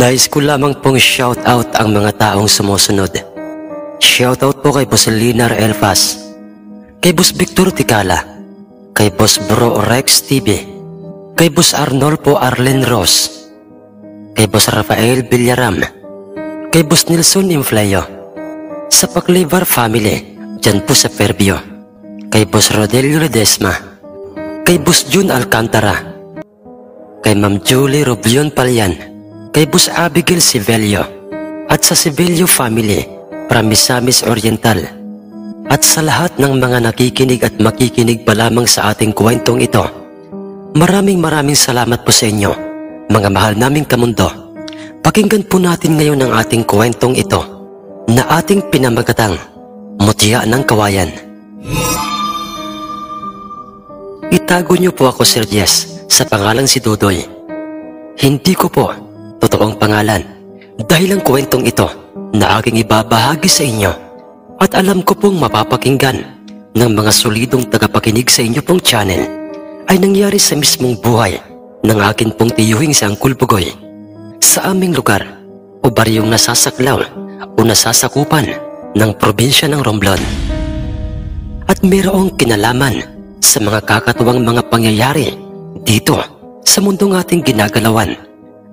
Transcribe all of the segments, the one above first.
Nais ko lamang pong shoutout ang mga taong sumusunod. Shoutout po kay Boss Linar Elfas, kay Boss Victor Ticala, kay Boss Bro Rex TV, kay Boss Arnolfo Arlen Ross, kay Boss Rafael Villaram, kay Boss Nelson Inflayo, sa Paclivar family dyan po sa Fairview, kay Boss Rodelio Ledesma, kay Boss Jun Alcantara, kay Ma'am Julie Roblion Palyan, kay Boss Abigail Sivelio, at sa Sivelio family from Misamis Oriental, at sa lahat ng mga nakikinig at makikinig pa lamang sa ating kwentong ito. Maraming salamat po sa inyo, mga mahal naming kamundo. Pakinggan po natin ngayon ang ating kwentong ito na ating pinamagatang Mutya ng Kawayan. Itago niyo po ako, Sir Jess, sa pangalang si Dudoy. Hindi ko po totoong pangalan dahil ang kwentong ito na aking ibabahagi sa inyo at alam ko pong mapapakinggan ng mga solidong tagapakinig sa inyo pong channel ay nangyari sa mismong buhay ng akin pong tiyuhing si Uncle Bugoy sa aming lugar o baryong nasasaklaw o nasasakupan ng probinsya ng Romblon. At mayroong kinalaman sa mga kakatuwang mga pangyayari dito sa mundong ating ginagalawan.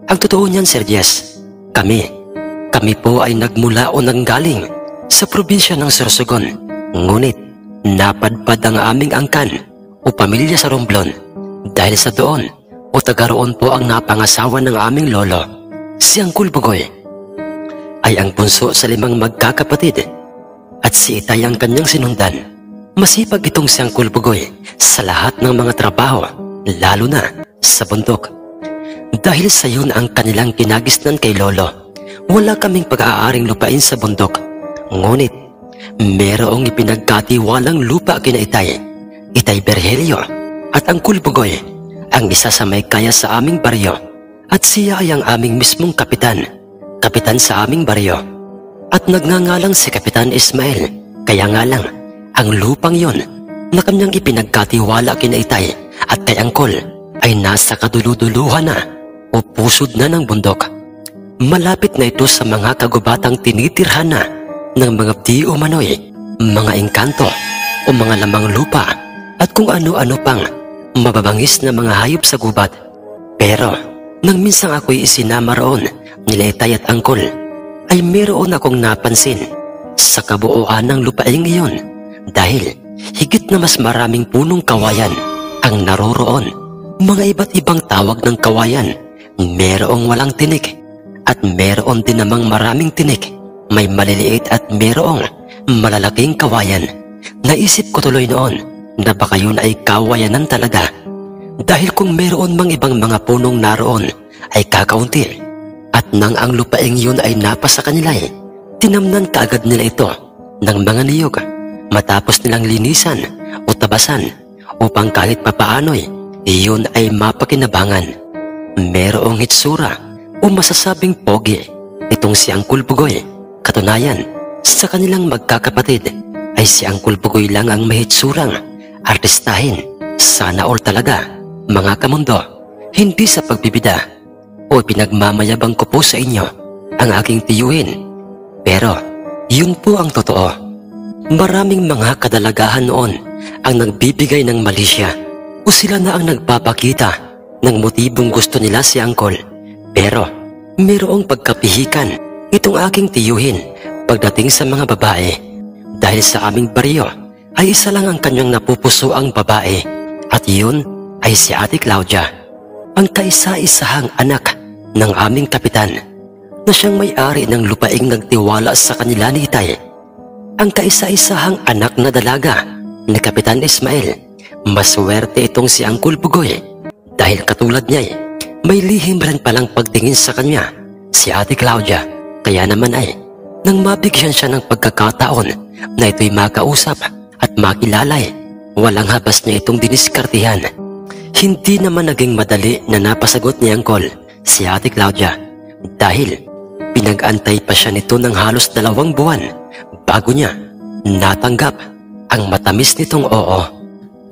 Ang totoo niyan, Sir Jess, kami po ay nagmula o nanggaling sa probinsya ng Sorsogon. Ngunit napadpad ang aming angkan o pamilya sa Romblon dahil sa doon o taga roon po ang napangasawa ng aming lolo. Si Uncle Bugoy ay ang bunso sa 5 magkakapatid at si Itay ang kanyang sinundan. Masipag itong si Uncle Bugoy sa lahat ng mga trabaho, lalo na sa bundok. Dahil sa yun ang kanilang kinagisnan kay lolo, wala kaming pag-aaring lupain sa bundok. Ngunit merong ipinagkatiwalang lupa kina Itay Berhelio at Uncle Bugoy, ang isa sa may kaya sa aming baryo, at siya ay ang aming mismong kapitan sa aming baryo. At nagngangalang si Kapitan Ismael, kaya nga lang ang lupang yon na kanyang ipinagkatiwala kina Itay at kay Uncle ay nasa kaduluduluhan na o pusod na ng bundok. Malapit na ito sa mga kagubatang tinitirhan na ng mga di umano'y mga engkanto o mga lamang lupa at kung ano-ano pang mababangis na mga hayop sa gubat. Pero nang minsang ako'y isinama roon nila Itay at Uncle, ay meron akong napansin sa kabuuan ng lupaing iyon dahil higit na mas maraming punong kawayan ang naroroon. Mga iba't ibang tawag ng kawayan. Merong walang tinik at meron din namang maraming tinik. May maliliit at merong malalaking kawayan. Naisip ko tuloy noon na baka yun ay kawayanan talaga dahil kung meron mang ibang mga punong naroon ay kakaunti. At nang ang lupaing yun ay napasa kanila tinamnan kaagad nila ito ng mga niyog matapos nilang linisan o tabasan upang kahit papaano'y iyon ay mapakinabangan. Merong hitsura o masasabing pogi itong si Uncle Bugoy. Katunayan, sa kanilang magkakapatid ay si Uncle Bugoy lang ang may hitsurang artistahin. Sana all talaga, mga kamundo. Hindi sa pagbibida o pinagmamayabang ko po sa inyo ang aking tiyuhin. Pero yun po ang totoo. Maraming mga kadalagahan noon ang nagbibigay ng malisya o sila na ang nagpapakita ng motibong gusto nila si Uncle. Pero mayroong pagkapihikan itong aking tiyuhin pagdating sa mga babae dahil sa aming baryo ay isa lang ang kanyang napupusoang babae at yun ay si Ate Claudia, ang kaisa-isahang anak ng aming kapitan na siyang may-ari ng lupaing nagtiwala sa kanila ni Itay. Ang kaisa-isahang anak na dalaga ni Kapitan Ismael. Maswerte itong si Uncle Bugoy dahil katulad niya may lihim rin palang pagtingin sa kanya si Ate Claudia. Kaya naman ay nang mabigyan siya ng pagkakataon na ito'y makausap at makilala walang habas niya itong diniskartihan. Hindi naman naging madali na napasagot ni Uncle si Ate Claudia dahil pinag-antay pa siya nito ng halos 2 buwan bago niya natanggap ang matamis nitong oo.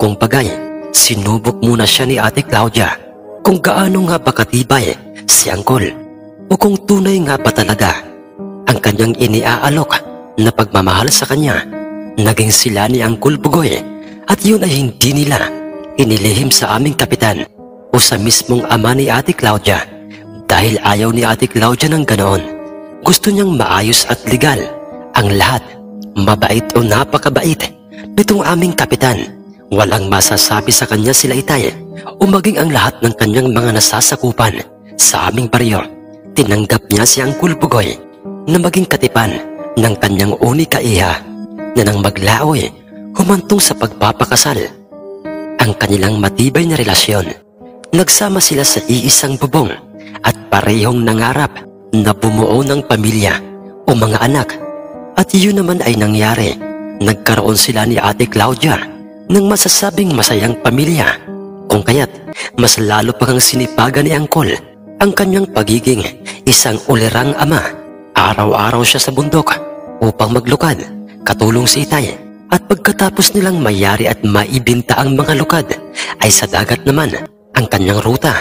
Kung bagay, sinubok muna siya ni Ate Claudia kung gaano nga ba katibay si Uncle o kung tunay nga ba talaga ang kanyang iniaalok na pagmamahal sa kanya. Naging sila ni Uncle Bugoy at yun ay hindi nila inilihim sa aming kapitan o sa mismong ama ni Ate Claudia dahil ayaw ni Ate Claudia ng ganoon. Gusto niyang maayos at legal ang lahat. Mabait o napakabait nitong aming kapitan. Walang masasabi sa kanya sila Itay o maging ang lahat ng kanyang mga nasasakupan sa aming baryo. Tinanggap niya si Uncle Bugoy na maging katipan ng kanyang unika iha na nang maglaoy humantong sa pagpapakasal ang kanilang matibay na relasyon. Nagsama sila sa iisang bubong at parehong nangarap na bumuo ng pamilya o mga anak. At yun naman ay nangyari. Nagkaroon sila ni Ate Claudia ng masasabing masayang pamilya, kung kaya't mas lalo pang sinipagan ni Angkol ang kanyang pagiging isang ulirang ama. Araw-araw siya sa bundok upang maglukad, katulong si Itay, at pagkatapos nilang mayari at maibinta ang mga lukad ay sa dagat naman ang kanyang ruta.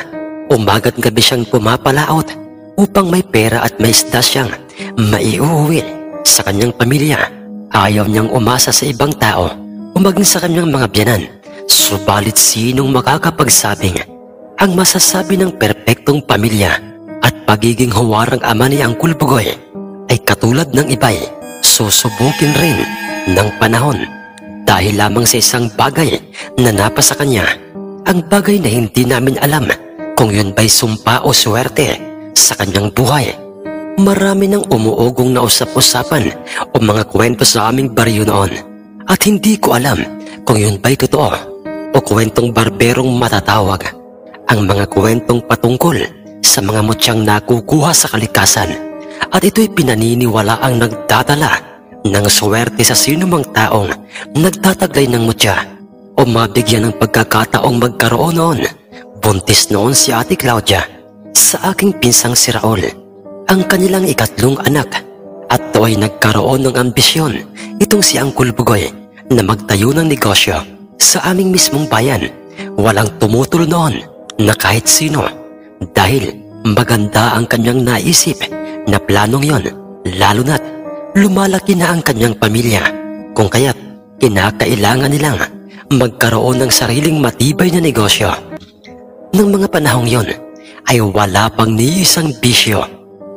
Umaga't gabi siyang pumapalaot upang may pera at may isda siyang maiuwi sa kanyang pamilya. Ayaw niyang umasa sa ibang tao o maging sa kanyang mga biyanan. Subalit sinong makakapagsabing ang masasabi ng perpektong pamilya at pagiging huwarang ama ni Uncle Bugoy ay katulad ng iba'y susubukin rin ng panahon dahil lamang sa isang bagay na napasa kanya. Ang bagay na hindi namin alam kung yun ba'y sumpa o swerte sa kanyang buhay. Marami nang umuugong na usap-usapan o mga kwento sa aming baryo noon at hindi ko alam kung yun ba'y totoo o kwentong barberong matatawag. Ang mga kwentong patungkol sa mga mutyang nakukuha sa kalikasan at ito'y pinaniniwala ang nagdadala ng swerte sa sinumang taong nagtataglay ng mutya o mabigyan ng pagkakataong magkaroon noon. Buntis noon si Ate Claudia sa aking pinsang si Raul, ang kanilang ikatlong anak, at ito ay nagkaroon ng ambisyon itong si Uncle Bugoy na magtayo ng negosyo sa aming mismong bayan. Walang tumutol noon na kahit sino dahil maganda ang kanyang naisip na planong yon, lalo na't lumalaki na ang kanyang pamilya, kung kaya't kinakailangan nilang magkaroon ng sariling matibay na negosyo. Nang mga panahong yon ay wala pang ni isang bisyo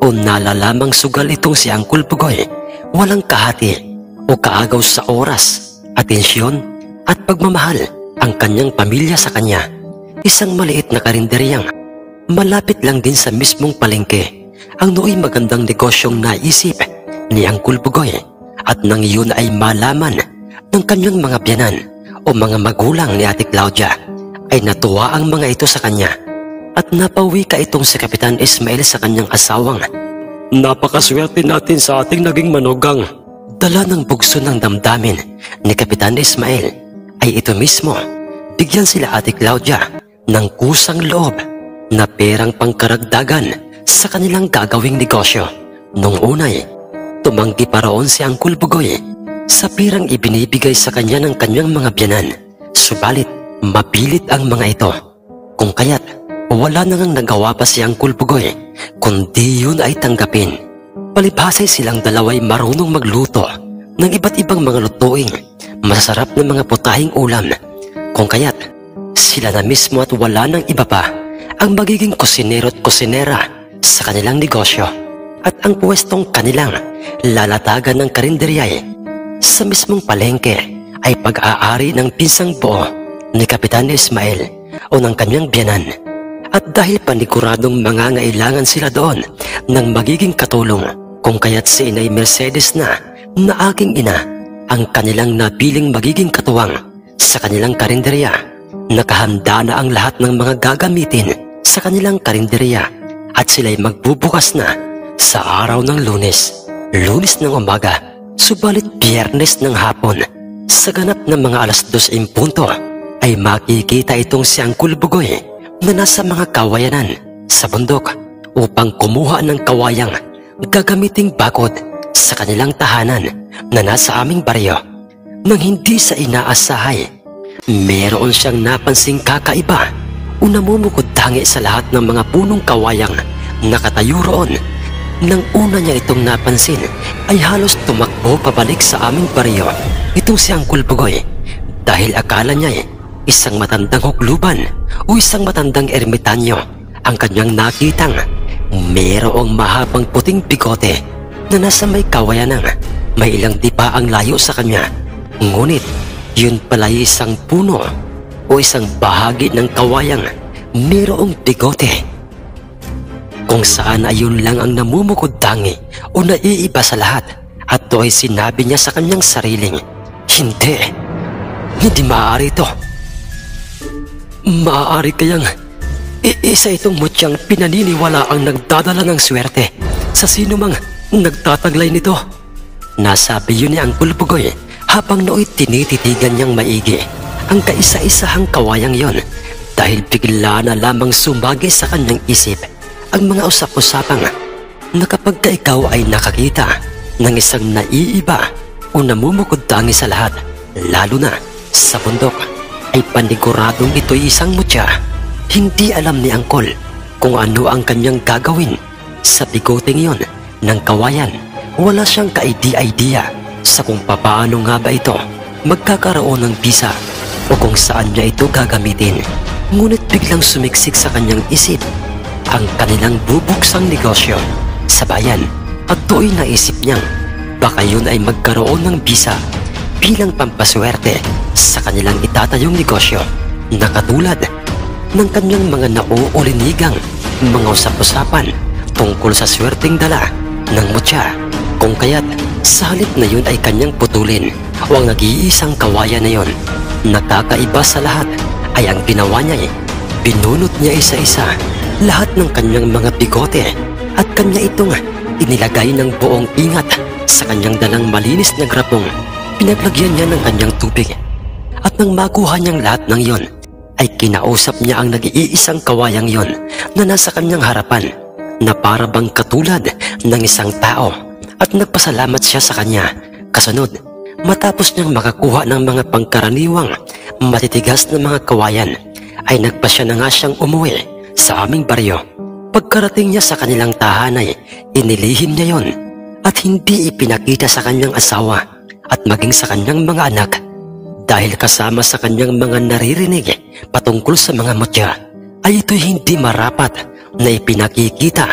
o nalalamang sugal itong si Uncle Bugoy. Walang kahati o kaagaw sa oras, atensyon at pagmamahal ang kanyang pamilya sa kanya. Isang maliit na karinderyang malapit lang din sa mismong palengke ang nooy magandang negosyong naisip ni Uncle Bugoy, at nang iyon ay malaman ng kanyang mga biyanan o mga magulang ni Ate Claudia ay natuwa ang mga ito sa kanya at napawi ka itong si Kapitan Ismael sa kanyang asawang, "Napakaswerte natin sa ating naging manugang." Dala ng bugso ng damdamin ni Kapitan Ismael ay ito mismo. Bigyan sila Ate Claudia ng kusang loob na perang pangkaragdagan sa kanilang gagawing negosyo. Nung unay, tumanggi pa roon si Uncle Bugoy sa pirang ibinibigay sa kanya ng kanyang mga biyanan. Subalit, mapilit ang mga ito, kung kaya't wala nang nagawa pa si Uncle Bugoy kundi yun ay tanggapin. Palibhasay silang dalaway marunong magluto ng iba't ibang mga lutuing masarap na mga putahing ulam, kung kaya't sila na mismo at wala nang iba pa ang magiging kusinero at kusinera sa kanilang negosyo, at ang pwestong kanilang lalatagan ng karinderyay sa mismong palengke ay pag-aari ng pinsang buo ni Kapitan Ismael o ng kanyang biyanan. At dahil paniguradong mangangailangan sila doon ng magiging katulong, kung kaya't si Inay Mercedes na aking ina ang kanilang napiling magiging katuwang sa kanilang karinderya. Nakahanda na ang lahat ng mga gagamitin sa kanilang karinderya at sila'y magbubukas na sa araw ng Lunes. Lunes ng umaga, subalit Biyernes ng hapon, sa ganap ng mga 2:00 ay makikita itong si Uncle Bugoy na nasa mga kawayanan sa bundok upang kumuha ng kawayang gagamiting bakod sa kanilang tahanan na nasa aming baryo. Nang hindi sa inaasahay, meron siyang napansing kakaiba o namumukod tangi sa lahat ng mga punong kawayang nakatayo roon. Nang una niya itong napansin ay halos tumakbo pabalik sa aming baryo itong si Uncle Bugoy dahil akala niya isang matandang hukluban o isang matandang ermitanyo ang kanyang nakitang mayroong mahabang puting bigote na nasa may kawayan ng may ilang dipa ang layo sa kanya. Ngunit yun pala isang puno o isang bahagi ng kawayang mayroong bigote, kung saan ay yun lang ang namumukod tangi o naiiba sa lahat. At to ay sinabi niya sa kanyang sariling, hindi maaari ito. Maaari kayang isa itong mutyang pinaniniwala ang nagdadala ng swerte sa sino mang nagtataglay nito. Nasabi yun ni Uncle Bugoy habang nooy tinititigan niyang maigi ang kaisa-isahang kawayang yon, dahil bigla na lamang sumagi sa kanyang isip ang mga usap-usapang na kapag ka ikaw ay nakakita ng isang naiiba o namumukod tangi sa lahat, lalo na sa bundok, ay paniguradong ito'y isang mutya. Hindi alam ni Uncle kung ano ang kanyang gagawin sa bigoting yon ng kawayan. Wala siyang ka-idea sa kung papaano nga ba ito magkakaroon ng bisa o kung saan niya ito gagamitin. Ngunit biglang sumiksik sa kanyang isip ang kanilang bubuksang negosyo sa bayan, at do'y naisip niyang baka yun ay magkaroon ng bisa bilang pampaswerte sa kanilang itatayong negosyo na katulad ng kanyang mga nauulinigang mga usap-usapan tungkol sa swerteng dala ng mutya. Kung kaya't sa halip na yun ay kanyang putulin o ang nag-iisang kawayan na yun, nakakaiba sa lahat ay ang ginawa niya binunot niya isa-isa lahat ng kanyang mga bigote at kanya itong inilagay ng buong ingat sa kanyang dalang malinis na grapong. Pinaglagyan niya ng kanyang tubig, at nang makuha niyang lahat ng yon ay kinausap niya ang nag-iisang kawayang yon na nasa kanyang harapan na para bang katulad ng isang tao, at nagpasalamat siya sa kanya. Kasunod, matapos niyang makakuha ng mga pangkaraniwang matitigas na mga kawayan, ay nagpasya na nga siyang umuwi sa aming baryo. Pagkarating niya sa kanilang tahanay, inilihim niya yon at hindi ipinakita sa kanyang asawa at maging sa kanyang mga anak, dahil kasama sa kanyang mga naririnig patungkol sa mga mutya ay ito'y hindi marapat na ipinakikita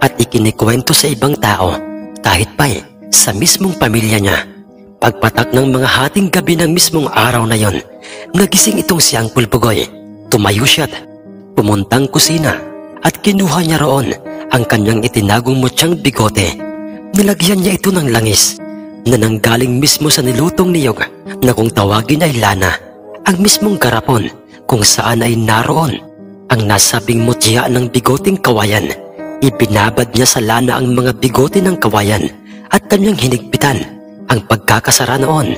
at ikinikwento sa ibang tao, kahit pa sa mismong pamilya niya. Pagpatak ng mga hating gabi ng mismong araw na yon, nagising itong si Uncle Bugoy. Tumayo siya't pumuntang kusina at kinuha niya roon ang kanyang itinagong mutyang bigote. Nilagyan niya ito ng langis na nanggaling mismo sa nilutong niyog na kung tawagin ay lana. Ang mismong garapon kung saan ay naroon ang nasabing mutya ng bigoting kawayan. Ibinabad niya sa lana ang mga bigote ng kawayan at kanyang hinigpitan ang pagkakasara noon.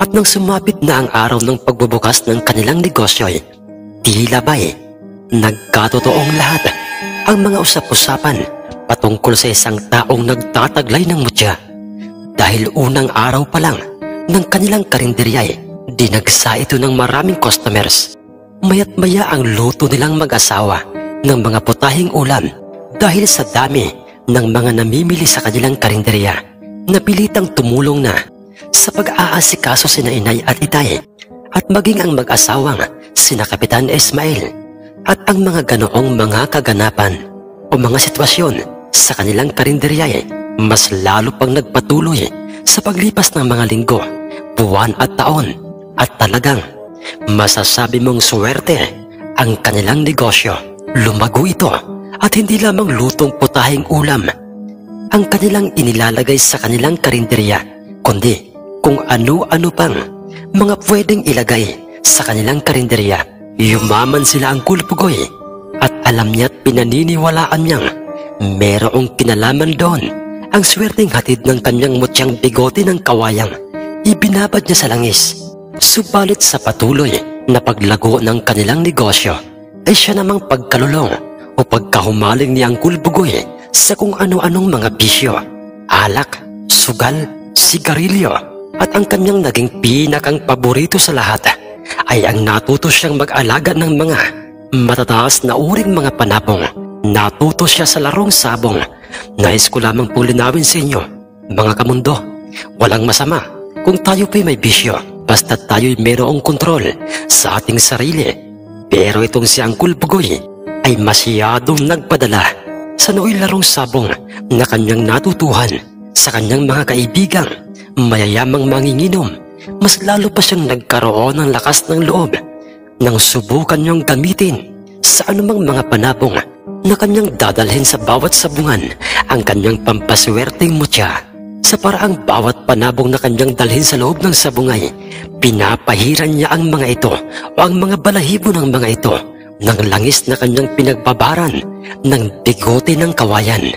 At nang sumapit na ang araw ng pagbubukas ng kanilang negosyo, tila ba'y nagkatotoong lahat ang mga usap-usapan patungkol sa isang taong nagtataglay ng mutya. Dahil unang araw pa lang ng kanilang karinderya, dinagsa ito ng maraming customers. Maya't maya ang luto nilang mag-asawa ng mga putahing ulam dahil sa dami ng mga namimili sa kanilang karinderya. Napilitang tumulong na sa pag-aasikaso sina inay at itay at maging ang mag-asawang sina Kapitan Ismael, at ang mga ganoong mga kaganapan o mga sitwasyon sa kanilang karinderya mas lalo pang nagpatuloy sa paglipas ng mga linggo, buwan at taon, at talagang masasabi mong swerte ang kanilang negosyo. Lumago ito at hindi lamang lutong putahing ulam ang kanilang inilalagay sa kanilang karinderya, kundi kung ano-ano pang mga pwedeng ilagay sa kanilang karinderya. Yumaman sila ang Uncle Bugoy at alam niya't pinaniniwalaan niyang merong kinalaman doon ang swerteng hatid ng kanyang mutyang bigote ng kawayang. Ibinabad niya sa langis. Subalit sa patuloy na paglago ng kanilang negosyo ay siya namang pagkalulong o pagkahumaling ni Uncle Bugoy sa kung ano-anong mga bisyo, alak, sugal, sigarilyo, at ang kanyang naging pinakang paborito sa lahat ay ang natuto siyang mag-alaga ng mga matataas na uring mga panapong Natuto siya sa larong sabong. Nais ko lamang pong linawin sa inyo, mga kamundo. Walang masama kung tayo po'y may bisyo, basta tayo'y mayroong kontrol sa ating sarili. Pero itong si Uncle Bugoy ay masyadong nagpadala sa nooy larong sabong na kanyang natutuhan sa kanyang mga kaibigang mayayamang manginginom. Mas lalo pa siyang nagkaroon ng lakas ng loob nang subukan niyang gamitin sa anumang mga panabong na kanyang dadalhin sa bawat sabungan ang kanyang pampaswerteng mutya. Sa paraang bawat panabong na kanyang dalhin sa loob ng sabungay, pinapahiran niya ang mga ito o ang mga balahibo ng mga ito ng langis na kanyang pinagbabaran ng bigote ng kawayan.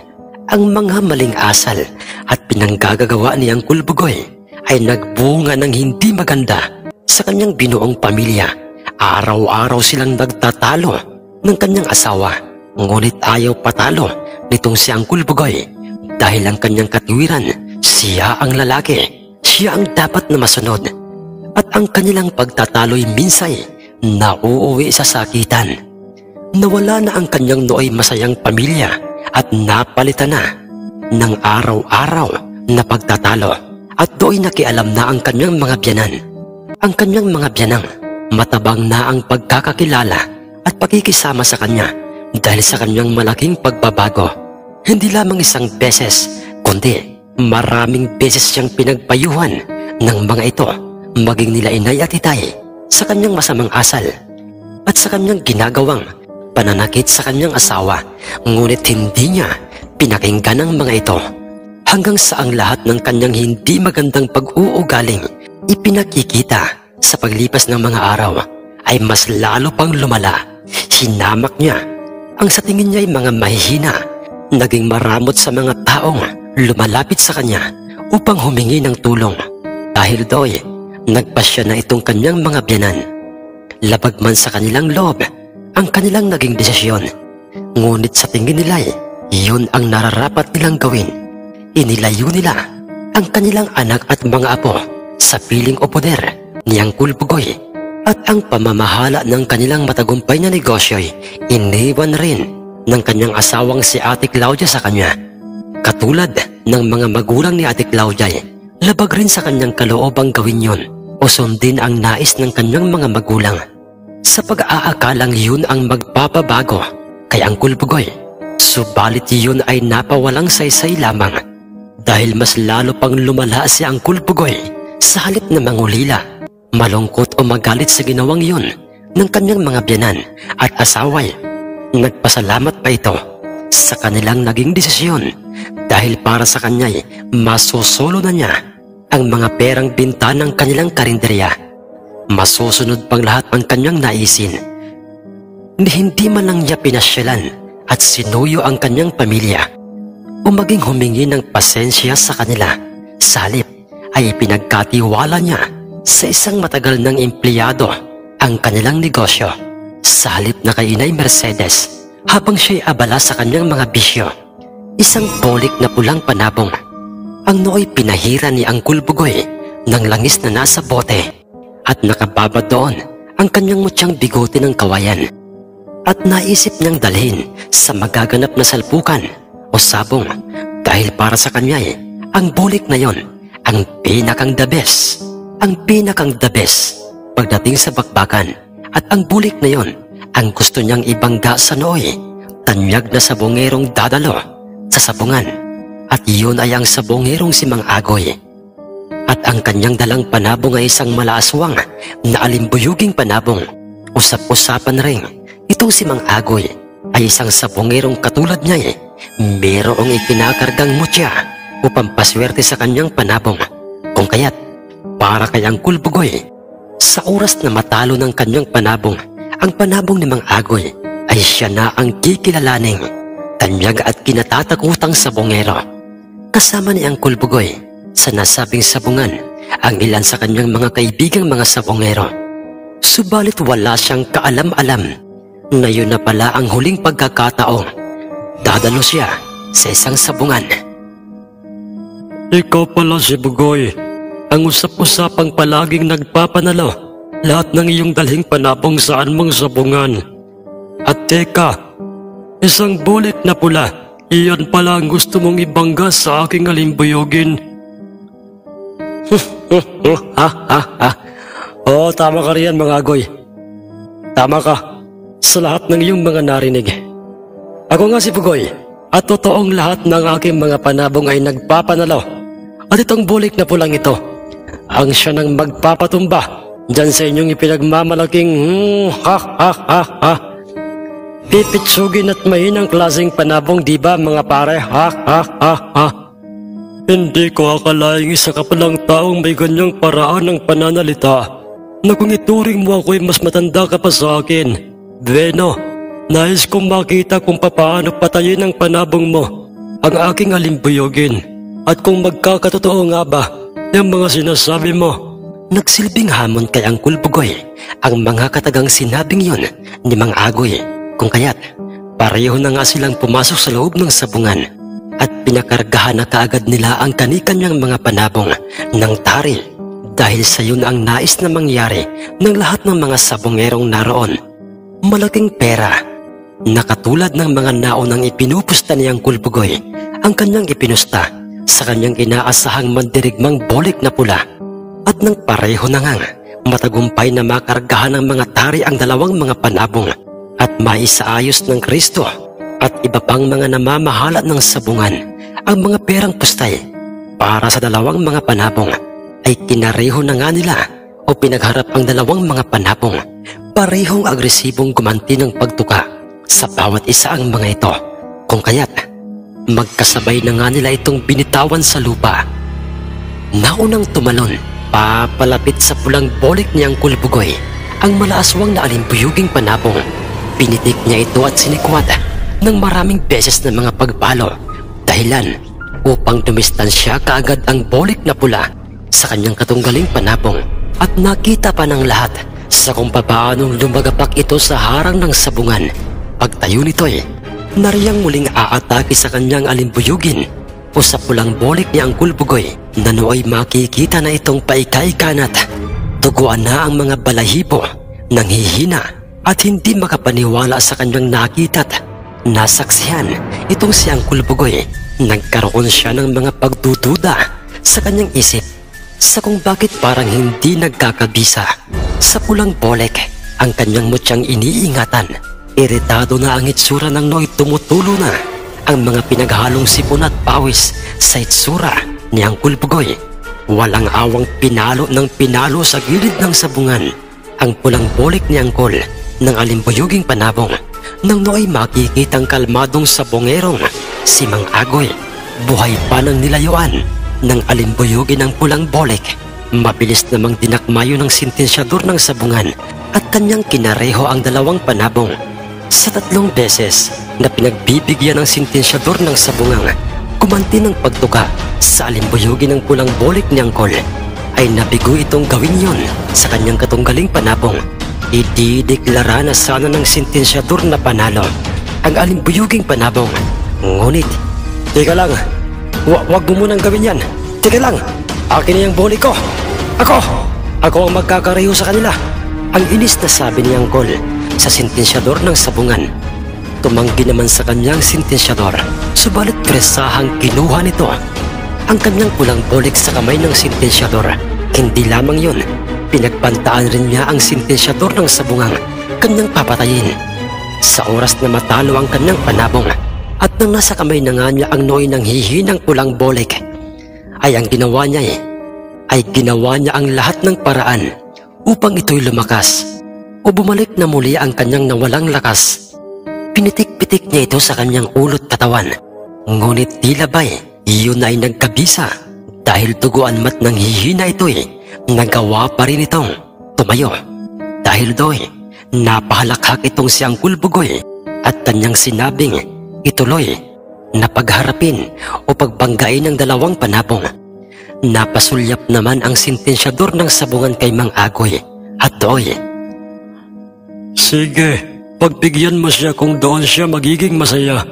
Ang mga maling asal at pinanggagawa ni Uncle Bugoy ay nagbunga ng hindi maganda sa kanyang binuong pamilya. Araw-araw silang nagtatalo ng kanyang asawa, ngunit ayaw patalo nitong si Uncle Bugoy dahil ang kanyang katwiran, siya ang lalaki, siya ang dapat na masunod. At ang kanilang pagtatalo'y minsay nauuwi sa sakitan. Nawala na ang kanyang nooy masayang pamilya at napalitan na ng araw-araw na pagtatalo. At do'y nakialam na ang kanyang mga biyanan. Ang kanyang mga biyanang matabang na ang pagkakakilala at pakikisama sa kanya dahil sa kanyang malaking pagbabago. Hindi lamang isang beses, kundi maraming beses siyang pinagpayuhan ng mga ito, maging nila inay at itay, sa kanyang masamang asal at sa kanyang ginagawang pananakit sa kanyang asawa. Ngunit hindi niya pinakinggan ang mga ito, hanggang sa ang lahat ng kanyang hindi magandang pag-uugaling ipinakikita sa paglipas ng mga araw ay mas lalo pang lumala. Hinamak niya ang sa tingin niya ay mga mahihina, naging maramot sa mga taong lumalapit sa kanya upang humingi ng tulong. Dahil do'y nagpasya na itong kanyang mga biyanan. Labag man sa kanilang loob ang kanilang naging desisyon, ngunit sa tingin nila iyon ang nararapat nilang gawin. Inilayo nila ang kanilang anak at mga apo sa piling o poder ni Uncle Bugoy, at ang pamamahala ng kanilang matagumpay na negosyo'y iniwan rin ng kanyang asawang si Ate Claudia sa kanya. Katulad ng mga magulang ni Ate Claudia, labag rin sa kanyang kaloobang gawin yun o sundin ang nais ng kanyang mga magulang. Sa pag-aakalang yun ang magpapabago kay Uncle Bugoy, subalit yun ay napawalang saysay lamang dahil mas lalo pang lumala si Uncle Bugoy. Sa halip na mangulila, malungkot o magalit sa ginawang yun ng kanyang mga biyanan at asaway, nagpasalamat pa ito sa kanilang naging desisyon dahil para sa kanya'y masusolo na niya ang mga perang binta ng kanilang karinderya. Masusunod pang lahat ang kanyang naisin. Hindi man lang niya pinasyalan at sinuyo ang kanyang pamilya o maging humingi ng pasensya sa kanila. Sa halip ay pinagkatiwala niya sa isang matagal ng empleyado ang kanilang negosyo. Sa halip na kay Inay Mercedes, habang siya'y abala sa kanyang mga bisyo, isang polik na pulang panabong ang nooy pinahira ni Uncle Bugoy ng langis na nasa bote, at nakababad doon ang kanyang mutyang bigote ng kawayan. At naisip niyang dalhin sa magaganap na salpukan o sabong dahil para sa kanya ang bulik na yon ang pinakang the best. Ang pinakang the best pagdating sa bakbakan, at ang bulik na yon ang gusto niyang ibangga sa nooy tanyag na sabongerong dadalo sa sabungan, at iyon ay ang sabongerong si Mang Agoy. At ang kanyang dalang panabong ay isang malaaswang na alimbuyuging panabong. Usap-usapan rin itong si Mang Agoy ay isang sabongerong katulad niya merong ikinakargang mutya o pampaswerte sa kanyang panabong. Kung kaya't para kay Uncle Bugoy, sa oras na matalo ng kanyang panabong, ang panabong ni Mang Agoy ay siya na ang kikilalaning tanyag at kinatatakutang sabongero. Kasama ni Uncle Bugoy sa nasabing sabungan ang ilan sa kanyang mga kaibigang mga sabongero. Subalit wala siyang kaalam-alam na yun na pala ang huling pagkakataong dadalo siya sa isang sabungan. Ikaw pala si Bugoy, ang usap-usapang palaging nagpapanalo lahat ng iyong dalhing panabong saan mong sabungan. At teka, Isang bulik na pula. Iyan pala ang gusto mong ibangga sa aking alimbuyogin. Oo, tama ka riyan mga agoy. Tama ka sa lahat ng iyong mga narinig. Ako nga si Pugoy, at totoong lahat ng aking mga panabong ay nagpapanalo. At itong bulik na pulang ito, ang siya nang magpapatumba dyan sa inyong ipinagmamalaking pipitsugin at mahinang klaseng panabong, di ba mga pare? Hindi ko akalaing isa ka palang taong may ganyang paraan ng pananalita na kung ituring mo ako'y mas matanda ka pa sa akin. Bueno, nais kong makita kung papaano patayin ng panabong mo ang aking alimbuyogin at kung magkakatotoo nga ba yung mga sinasabi mo. Nagsilbing hamon kay Angkol Pugoy ang mga katagang sinabing yun ni Mang Agoy. Kung kaya't, pareho na nga silang pumasok sa loob ng sabungan at pinakargahan na kaagad nila ang kani-kanyang mga panabong ng tari dahil sa yun ang nais na mangyari ng lahat ng mga sabongerong naroon. Malaking pera na katulad ng mga naunang ipinupusta ni Angkol Pugoy ang kanyang ipinusta sa kanyang inaasahang mandirigmang bolik na pula at nang pareho na ngang matagumpay na makargahan ng mga tari ang dalawang mga panabong at maisaayos ng Kristo at iba pang mga namamahala ng sabungan ang mga perang pustay para sa dalawang mga panabong ay kinareho na nga nila o pinagharap ang dalawang mga panabong. Parehong agresibong gumanti ng pagtuka sa bawat isa ang mga ito. Kung kaya't magkasabay na nga nila itong binitawan sa lupa. Naunang tumalon papalapit sa pulang bolik ni Angkol Pugoy ang malaaswang na alimbuyuging panabong. Pinitik niya ito at sinikwat ng maraming beses na mga pagpalo, dahilan upang dumistansya kaagad ang bolik na pula sa kanyang katunggaling panabong. At nakita pa ng lahat sa kung papaanong lumagapak ito sa harang ng sabungan. Pagtayo nito'y nariyang muling aatake sa kanyang alimbuyugin o sa pulang bolik ni Angkol Pugoy na nooy makikita na itong paikaikanat. Tuguan na ang mga balahibo ng hihina at hindi makapaniwala sa kanyang nakita't nasaksihan. Itong si Angkol Pugoy, nagkaroon siya ng mga pagdududa sa kanyang isip sa kung bakit parang hindi nagkakabisa sa pulang bolik ang kanyang mutyang iniingatan. Iritado na ang itsura ng nooy tumutulo na ang mga pinaghalong sipon at pawis sa itsura ni Angkol Pugoy. Walang awang pinalo ng pinalo sa gilid ng sabungan ang pulang bolik ni Angkol ng alimbuyuging panabong. Nang nooy makikitang kalmadong sabongerong si Mang Agoy, buhay pa ng nilayuan ng alimbuyugin ng pulang bolik. Mabilis namang dinakmayo ng sintensyador ng sabungan at kanyang kinareho ang dalawang panabong. Sa 3 beses na pinagbibigyan ng sintensyador ng sabungang kumanti ng pagtuka sa alimbuyugin ng pulang bolik ni Angkol, ay nabigo itong gawin yon sa kanyang katunggaling panabong. Idideklara na sana ng sintensyador na panalo ang alimbuyuging panabong. Ngunit, teka lang, wag mo munang gawin yan. Teka lang, akin na yung bolik ko. Ako ang magkakareho sa kanila. Ang inis na sabi ni Angkol sa sintensyador ng sabungan. Tumanggi naman sa kanyang sintensyador, subalit presahang kinuha nito ang kanyang pulang bolik sa kamay ng sintensyador. Hindi lamang yun, pinagbantaan rin niya ang sintensyador ng sabungang kanyang papatayin. Sa oras na matalo ang kanyang panabong at nang nasa kamay na nga niya ang nooy ng hihinang pulang bolik, ay ginawa niya ang lahat ng paraan upang ito'y lumakas o bumalik na muli ang kanyang nawalang lakas. Pinitik-pitik niya ito sa kanyang ulo't katawan. Ngunit tila ba'y iyon ay nagkabisa dahil tuguan mat ng hihina ito'y nagawa pa rin itong tumayo. Dahil do'y napahalakhak itong si Angkol Pugoy at kanyang sinabing ituloy na pagharapin o pagbanggain ng dalawang panabong. Napasulyap naman ang sintensyador ng sabungan kay Mang Agoy at do'y, sige, pagbigyan mo siya kung doon siya magiging masaya.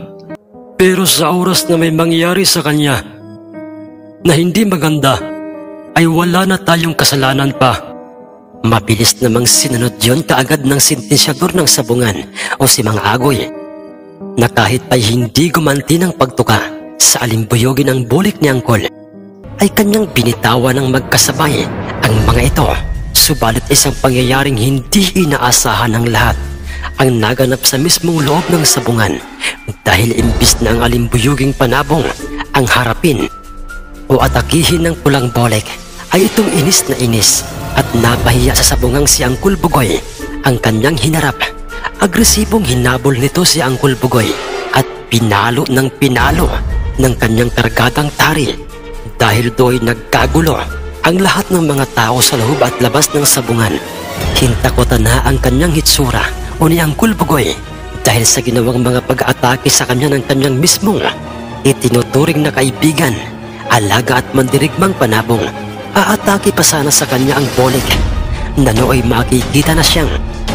Pero sa oras na may mangyari sa kanya na hindi maganda, ay wala na tayong kasalanan pa. Mabilis namang sinunod yon kaagad ng sintensyador ng sabungan o si Mang Agoy. na kahit pa'y hindi gumanti ng pagtuka sa alimbuyogin ng bulik ni Angkol, ay kanyang binitawan ng magkasabay ang mga ito. Subalit isang pangyayaring hindi inaasahan ng lahat ang naganap sa mismong loob ng sabungan, dahil imbis na ang alimbuyoging panabong ang harapin o atakihin ng pulang bolek, ay itong inis na inis at napahiya sa sabungang si Angkol Bugoy ang kanyang hinarap. Agresibong hinabol nito si Angkol Bugoy at pinalo ng kanyang kargadang tari. Dahil do'y nagkagulo ang lahat ng mga tao sa loob at labas ng sabungan. Hintakutan na ang kanyang hitsura o ni Angkol Bugoy dahil sa ginawang mga pag-aatake sa kanya ng kanyang mismong itinuturing na kaibigan, alaga at mandirigmang panabong. Aatake pa sana sa kanya ang bolik na nooy makikita na siyang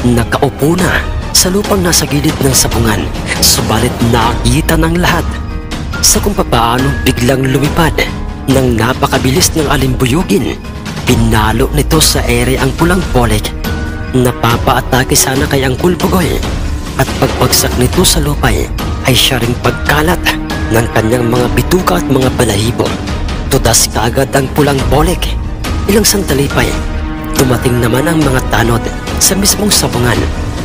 nakaupo na sa lupang nasa gilid ng sabungan. Subalit nakita ng lahat sa kung papaano biglang lumipad ng napakabilis ng alimbuyugin. Pinalo nito sa ere ang pulang bolek. Napapaatake sana kay Angkol Bugoy at pagpagsak nito sa lupay ay siya ring pagkalat ng kanyang mga bituka at mga balahibo. Tudas kaagad ang pulang bolek. Ilang sandali pa'y dumating naman ang mga tanod sa mismong sabungan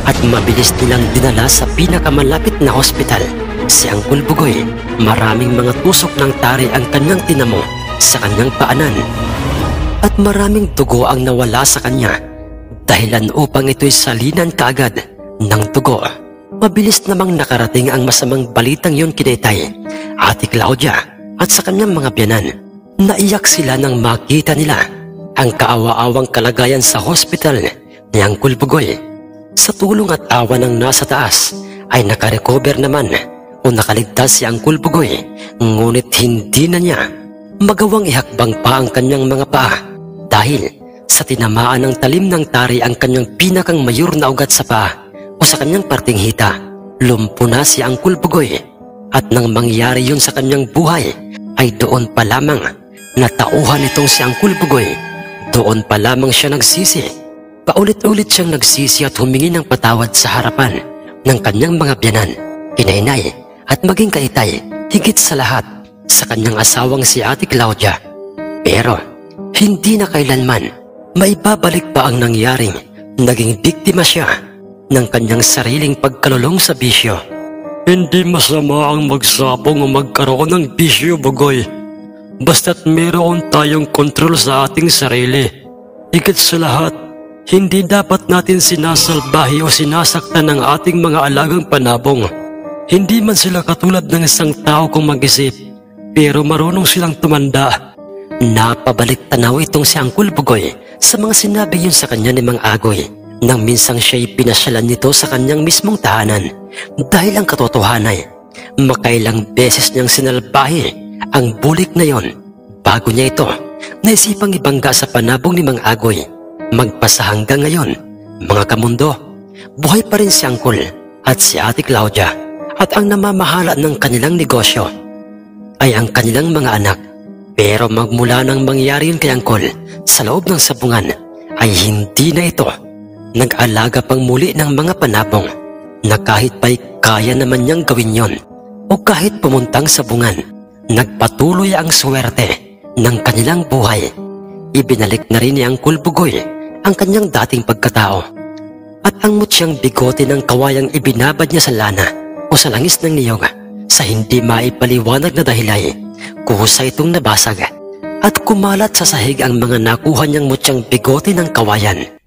at mabilis nilang dinala sa pinakamalapit na hospital si Angkol Bugoy. Maraming mga tusok ng tari ang kanyang tinamo sa kanyang paanan at maraming dugo ang nawala sa kanya, dahilan upang ito'y salinan kaagad ng dugo. Mabilis namang nakarating ang masamang balitang yun kina Itay, Ate Claudia at sa kanyang mga biyanan. Naiyak sila nang makita nila ang kaawa-awang kalagayan sa hospital ni Angkol Bugoy. Sa tulong at awa ng nasa taas ay nakarecover naman o nakaligtas si Angkol Bugoy, ngunit hindi na niya magawang ihakbang pa ang kanyang mga paa dahil sa tinamaan ng talim ng tari ang kanyang pinakang mayor na ugat sa paa o sa kanyang parting hita. Lumpo na si Angkol Bugoy at nang mangyari yun sa kanyang buhay ay doon pa lamang natauhan itong si Angkol Bugoy. Doon pa lamang siya nagsisi. Paulit-ulit siyang nagsisi at humingi ng patawad sa harapan ng kanyang mga biyanan, kinainay at maging kaitay, higit sa lahat sa kanyang asawang si Ate Claudia. Pero hindi na kailanman maibabalik pa ang nangyaring naging biktima siya ng kanyang sariling pagkalulong sa bisyo. Hindi masama ang magsapong o magkaroon ng bisyo, Bugoy. Basta't meron tayong kontrol sa ating sarili. Higit sa lahat, hindi dapat natin sinasalbahi o sinasaktan ng ating mga alagang panabong. Hindi man sila katulad ng isang tao kung mag-isip, pero marunong silang tumanda. Napabalik tanaw itong si Angkol Bugoy sa mga sinabi yun sa kanya ni Mang Agoy nang minsang siya'y pinasyalan nito sa kanyang mismong tahanan. Dahil ang katotohanan ay makailang beses niyang sinalbahi ang bulik na yon bago niya ito naisipang ibangga sa panabong ni Mang Agoy. Magpasa hanggang ngayon, mga kamundo, buhay pa rin si Angkol at si Ate Claudia, at ang namamahala ng kanilang negosyo ay ang kanilang mga anak. Pero magmula nang mangyari yun kay Angkol sa loob ng sabungan ay hindi na ito nag-alaga pang muli ng mga panabong, na kahit pa'y kaya naman niyang gawin yon o kahit pumuntang sabungan, nagpatuloy ang swerte ng kanilang buhay. Ibinalik na rin ni Angkol Bugoy ang kanyang dating pagkatao at ang mutsyang bigote ng kawayang ibinabad niya sa lana o sa langis ng niyog. Sa hindi maipaliwanag na dahilay, kusa itong nabasag at kumalat sa sahig ang mga nakuha niyang mutsyang bigote ng kawayan.